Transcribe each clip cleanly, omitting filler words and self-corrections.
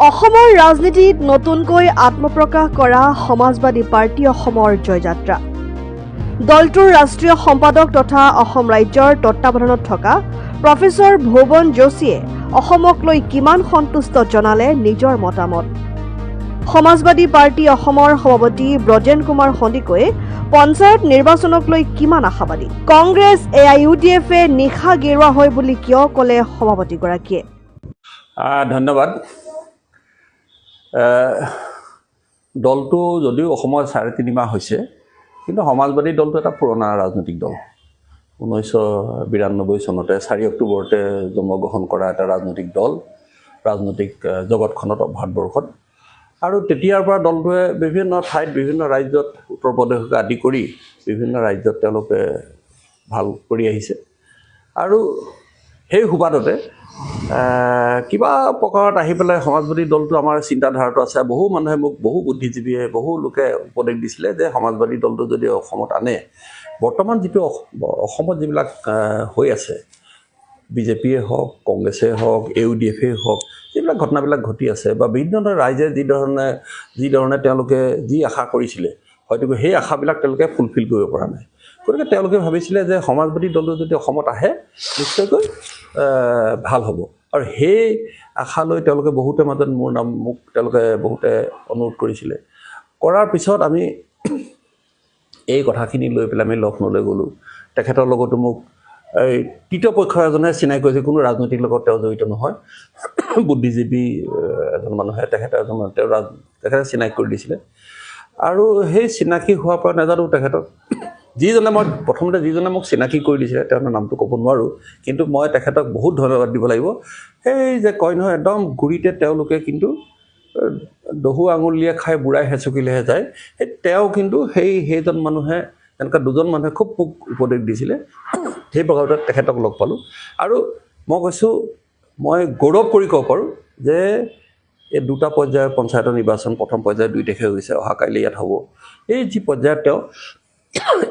অসমৰ ৰাজনীতিত নতুনকৈ আত্মপ্ৰকাশ কৰা সমাজবাদী পাৰ্টি অসমৰ জয়যাত্ৰা। দলটোৰ ৰাষ্ট্ৰীয় সম্পাদক তথা অসম ৰাজ্যৰ তত্বাৱধানত থকা প্ৰফেচৰ ভুৱন যোশীয়ে অসমক লৈ কিমান সন্তুষ্ট জনালে নিজৰ মতামত। সমাজবাদী পাৰ্টি অসমৰ সভাপতি ব্ৰজেন কুমাৰ সন্দিকৈয়ে পঞ্চায়ত নিৰ্বাচনক লৈ কিমান আশাবাদী। কংগ্ৰেছ AIUDFে নিশা গেৰুৱা হয় বুলি কিয় ক'লে সভাপতিগৰাকীয়ে। ধন্যবাদ। দলটো যদিও অসমৰ ৩.৫ মাহ হৈছে, কিন্তু সমাজবাদী দলটো এটা পুৰণা ৰাজনৈতিক দল। 1992 চনতে 4 অক্টোবৰতে জন্মগ্ৰহণ কৰা এটা ৰাজনৈতিক দল ৰাজনৈতিক জগতখনত ভাৰতবৰ্ষত। আৰু তেতিয়াৰ পৰা দলটোৱে বিভিন্ন ঠাইত বিভিন্ন ৰাজ্যত উত্তৰ প্ৰদেশকে আদি কৰি বিভিন্ন ৰাজ্যত তেওঁলোকে ভাল কৰি আহিছে। আৰু সেই সুবাদতে কিবা প্ৰকাৰত আহি পেলাই সমাজবাদী দলটো আমাৰ চিন্তাধাৰাটো আছে। বহু মানুহে মোক, বহু বুদ্ধিজীৱীয়ে, বহু লোকে উপদেশ দিছিলে যে সমাজবাদী দলটো যদি অসমত আনে, বৰ্তমান যিটো অসমত যিবিলাক হৈ আছে, বিজেপিয়ে হওক, কংগ্ৰেছে হওক, AUDFে হওক, যিবিলাক ঘটনাবিলাক ঘটি আছে বা বিভিন্ন ধৰণৰ ৰাইজে যি ধৰণে তেওঁলোকে যি আশা কৰিছিলে, হয়তো সেই আশাবিলাক তেওঁলোকে ফুলফিল কৰিব পৰা নাই। গতিকে তেওঁলোকে ভাবিছিলে যে সমাজবাদী দলটো যদি অসমত আহে নিশ্চয়কৈ ভাল হ'ব। আৰু সেই আশা লৈ তেওঁলোকে বহুতে মাজত মোক তেওঁলোকে বহুতে অনুৰোধ কৰিছিলে। কৰাৰ পিছত আমি এই কথাখিনি লৈ পেলাই আমি লক্ষ্ণৌলৈ গ'লোঁ। তেখেতৰ লগতো মোক এই তৃতীয় পক্ষৰ এজনে চিনাকি কৰিছে, কোনো ৰাজনীতিৰ লগত তেওঁ জড়িত নহয়, বুদ্ধিজীৱী এজন মানুহে তেখেতে চিনাকি কৰি দিছিলে। আৰু সেই চিনাকি হোৱাৰ পৰা নাজানো তেখেতক মই প্ৰথমতে যিজনে মোক চিনাকি কৰি দিছিলে তেওঁৰ নামটো ক'ব নোৱাৰোঁ, কিন্তু মই তেখেতক বহুত ধন্যবাদ দিব লাগিব। সেই যে কয় নহয়, একদম গুৰিতে তেওঁলোকে কিন্তু দহু আঙুলিয়ে খাই বুঢ়াই হেঁচুকিলেহে যায়। সেই তেওঁ কিন্তু সেইজন মানুহে, তেনেকুৱা দুজন মানুহে খুব মোক উপদেশ দিছিলে। সেই প্ৰকাৰতে তেখেতক লগ পালোঁ। আৰু মই কৈছোঁ, মই গৌৰৱ কৰি ক'ব পাৰোঁ যে এই দুটা পৰ্যায়ৰ পঞ্চায়তৰ নিৰ্বাচন, প্ৰথম পৰ্যায় 2 তাৰিখে হৈছে, অহা কাইলৈ ইয়াত হ'ব। এই যি পৰ্যায়ত তেওঁ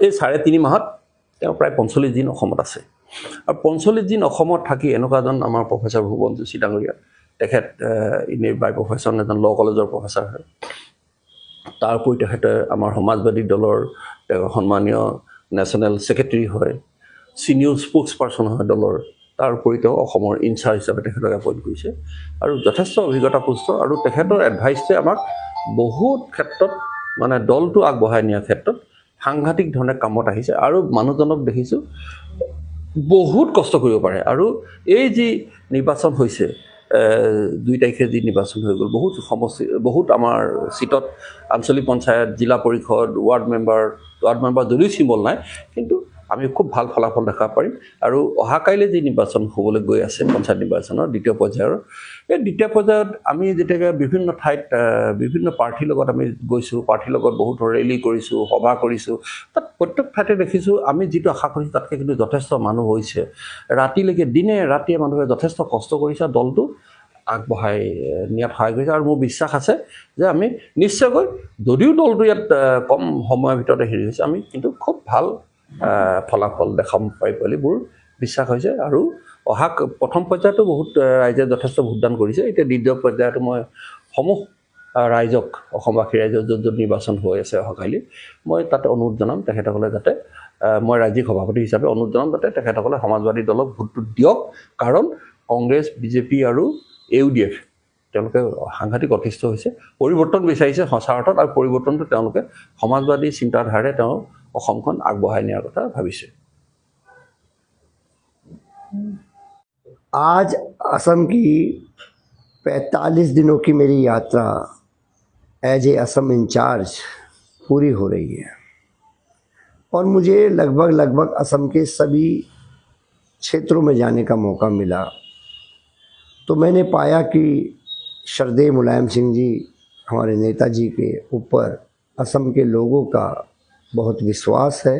এই 3.৫ মাহত তেওঁ প্ৰায় 45 দিন অসমত আছে। আৰু 45 দিন অসমত থাকি এনেকুৱা এজন আমাৰ প্ৰফেচৰ ভুৱন যোশী ডাঙৰীয়া, তেখেত এনেই বাই প্ৰফেচন এজন ল' কলেজৰ প্ৰফেচাৰ হয়। তাৰ উপৰি তেখেতে আমাৰ সমাজবাদী দলৰ সন্মানীয় নেশ্যনেল ছেক্ৰেটেৰী হয়, ছিনিয়ৰ স্প'ক্স পাৰ্চন হয় দলৰ। তাৰ উপৰি তেওঁ অসমৰ ইনচাৰ্জ হিচাপে তেখেতক এপইণ্ট কৰিছে আৰু যথেষ্ট অভিজ্ঞতাপুষ্ট। আৰু তেখেতৰ এডভাইচে আমাক বহুত ক্ষেত্ৰত, মানে দলটো আগবঢ়াই নিয়াৰ ক্ষেত্ৰত সাংঘাতিক ধৰণে কামত আহিছে। আৰু মানুহজনক দেখিছোঁ বহুত কষ্ট কৰিব পাৰে। আৰু এই যি নিৰ্বাচন হৈছে, 2 তাৰিখে যি নিৰ্বাচন হৈ গ'ল, বহুত সমষ্টি, বহুত আমাৰ চিটত আঞ্চলিক পঞ্চায়ত, জিলা পৰিষদ, ৱাৰ্ড মেম্বাৰ যদিও চিম্বল নাই, কিন্তু আমি খুব ভাল ফলাফল দেখাব পাৰিম। আৰু অহা কাইলৈ যি নিৰ্বাচন হ'বলৈ গৈ আছে, পঞ্চায়ত নিৰ্বাচনৰ 2য় পৰ্যায়ৰ, এই 2য় পৰ্যায়ত আমি যেতিয়া বিভিন্ন ঠাইত বিভিন্ন পাৰ্টীৰ লগত আমি গৈছোঁ, পাৰ্টীৰ লগত বহুত ৰেলী কৰিছোঁ, সভা কৰিছোঁ, তাত প্ৰত্যেক ঠাইতে দেখিছোঁ আমি যিটো আশা কৰিছোঁ তাতকৈ কিন্তু যথেষ্ট মানুহ হৈছে। ৰাতিলৈকে, দিনে ৰাতিয়ে মানুহে যথেষ্ট কষ্ট কৰিছে, দলটো আগবঢ়াই নিয়াত সহায় কৰিছে। আৰু মোৰ বিশ্বাস আছে যে আমি নিশ্চয়কৈ, যদিও দলটো ইয়াত কম সময়ৰ ভিতৰতে হেৰি হৈছে, আমি কিন্তু খুব ভাল ফলাফল দেখাব পাৰিম বুলি মোৰ বিশ্বাস হৈছে। আৰু অহা প্ৰথম পৰ্যায়তো বহুত ৰাইজে যথেষ্ট ভোটদান কৰিছে। এতিয়া 2য় পৰ্যায়তো মই সমূহ ৰাইজক, অসমবাসী ৰাইজৰ য'ত নিৰ্বাচন হৈ আছে অহাকালি, মই তাতে অনুৰোধ জনাম তেখেতসকলে যাতে, মই ৰাজ্যিক সভাপতি হিচাপে অনুৰোধ জনাম যাতে তেখেতসকলে সমাজবাদী দলক ভোটটো দিয়ক। কাৰণ কংগ্ৰেছ, বিজেপি আৰু AUDF তেওঁলোকে সাংঘাতিক অতিষ্ঠ হৈছে, পৰিৱৰ্তন বিচাৰিছে সঁচা অৰ্থত। আৰু পৰিৱৰ্তনটো তেওঁলোকে সমাজবাদী চিন্তাধাৰাৰে তেওঁ অসমখন আগবঢ়াই নিয়াৰ কথা ভাবিছে। आज असम की 45 दिनों की मेरी यात्रा एज ए असम इंचार्ज पूरी हो रही है और मुझे लगभग असम के सभी क्षेत्रों में जाने का मौका मिला। तो मैंने पाया कि श्रद्धेय मुलायम सिंह जी, हमारे नेताजी के ऊपर असम के लोगों का बहुत विश्वास है,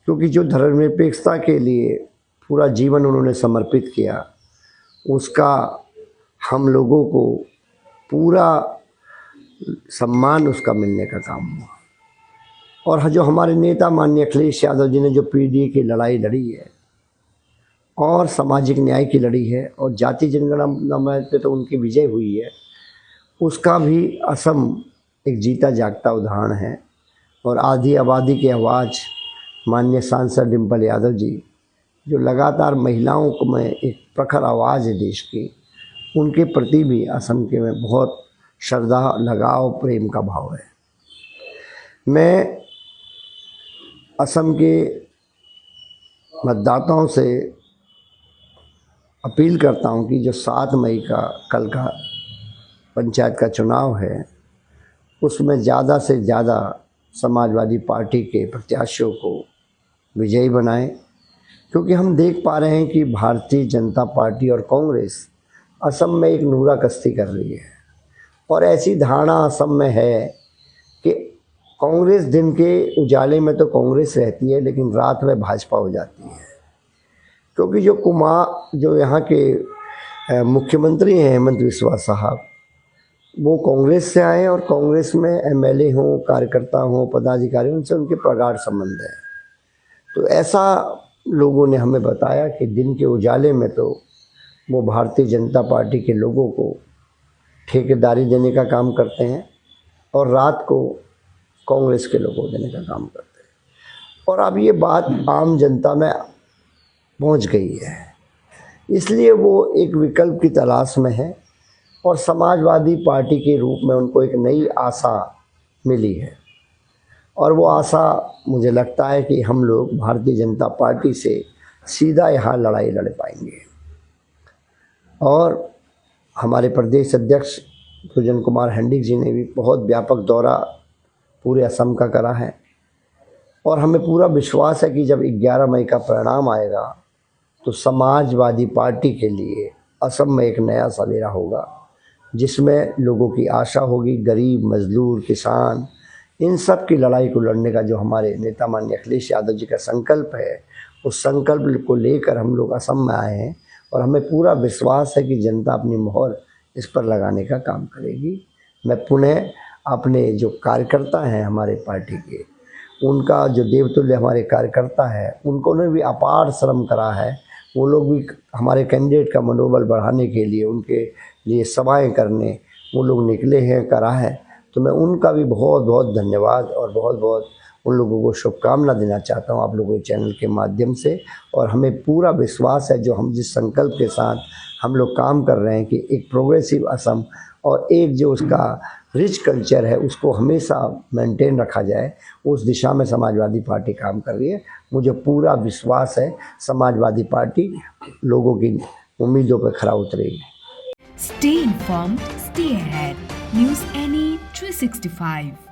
क्योंकि जो धर्मनिरपेक्षता के लिए पूरा जीवन उन्होंने समर्पित किया, उसका हम लोगों को पूरा सम्मान उसका मिलने का काम हुआ। और जो हमारे नेता माननीय अखिलेश यादव जी ने जो PDA की लड़ाई लड़ी है और सामाजिक न्याय की लड़ी है और जाति जनगणना पे तो उनकी विजय हुई है, उसका भी असम एक जीता जागता उदाहरण है। और आधी आबादी की आवाज़ माननीय सांसद डिम्पल यादव जी, जो लगातार महिलाओं को में एक प्रखर आवाज़ है देश की, उनके प्रति भी असम के में बहुत श्रद्धा, लगाव, प्रेम का भाव है। मैं असम के मतदाताओं से अपील करता हूं कि जो 7 मई का कल का पंचायत का चुनाव है, उसमें ज़्यादा से ज़्यादा समाजवादी पार्टी के प्रत्याशियों को विजयी बनाएं, क्योंकि हम देख पा रहे हैं कि भारतीय जनता पार्टी और कांग्रेस असम में एक नूरा कश्ती कर रही है। और ऐसी धारणा असम में है कि कांग्रेस दिन के उजाले में तो कांग्रेस रहती है, लेकिन रात में भाजपा हो जाती है। क्योंकि जो यहाँ के मुख्यमंत्री हैं हेमंत बिस्वा साहब, वो कांग्रेस से आए और कांग्रेस में एमएलए हों, कार्यकर्ता हों, पदाधिकारी, उनसे उनके प्रगाढ़ संबंध है। तो ऐसा लोगों ने हमें बताया कि दिन के उजाले में तो वो भारतीय जनता पार्टी के लोगों को ठेकेदारी देने का काम करते हैं और रात को कांग्रेस के लोगों को देने का काम करते हैं। और अब ये बात आम जनता में पहुंच गई है, इसलिए वो एक विकल्प की तलाश में है और समाजवादी पार्टी के रूप में उनको एक नई आशा मिली है। और वो आशा, मुझे लगता है कि हम लोग भारतीय जनता पार्टी से सीधा यहाँ लड़ाई लड़ पाएंगे। और हमारे प्रदेश अध्यक्ष सुजन कुमार हंडिक जी ने भी बहुत व्यापक दौरा पूरे असम का करा है और हमें पूरा विश्वास है कि जब 11 मई का परिणाम आएगा तो समाजवादी पार्टी के लिए असम में एक नया सवेरा होगा, जिसमें लोगों की आशा होगी। गरीब, मजदूर, किसान, इन सब की लड़ाई को लड़ने का जो हमारे नेता माननीय अखिलेश यादव जी का संकल्प है, उस संकल्प को लेकर हम लोग असम में आए हैं और हमें पूरा विश्वास है कि जनता अपनी मोहर इस पर लगाने का काम करेगी। मैं पुनः अपने जो कार्यकर्ता हैं हमारे पार्टी के, उनका जो देवतुल्य हमारे कार्यकर्ता है, उनको ने भी अपार श्रम करा है। वो लोग भी हमारे कैंडिडेट का मनोबल बढ़ाने के लिए, उनके लिए सभाएं करने वो लोग निकले हैं, करा है। तो मैं उनका भी बहुत बहुत धन्यवाद और बहुत बहुत उन लोगों को शुभकामना देना चाहता हूं आप लोगों के चैनल के माध्यम से। और हमें पूरा विश्वास है, जो हम जिस संकल्प के साथ हम लोग काम कर रहे हैं कि एक प्रोग्रेसिव असम और एक जो उसका रिच कल्चर है उसको हमेशा मेंटेन रखा जाए, उस दिशा में समाजवादी पार्टी काम कर रही है। मुझे पूरा विश्वास है समाजवादी पार्टी लोगों की उम्मीदों पर खरा उतरेगी। Stay informed, stay ahead. News NE 365.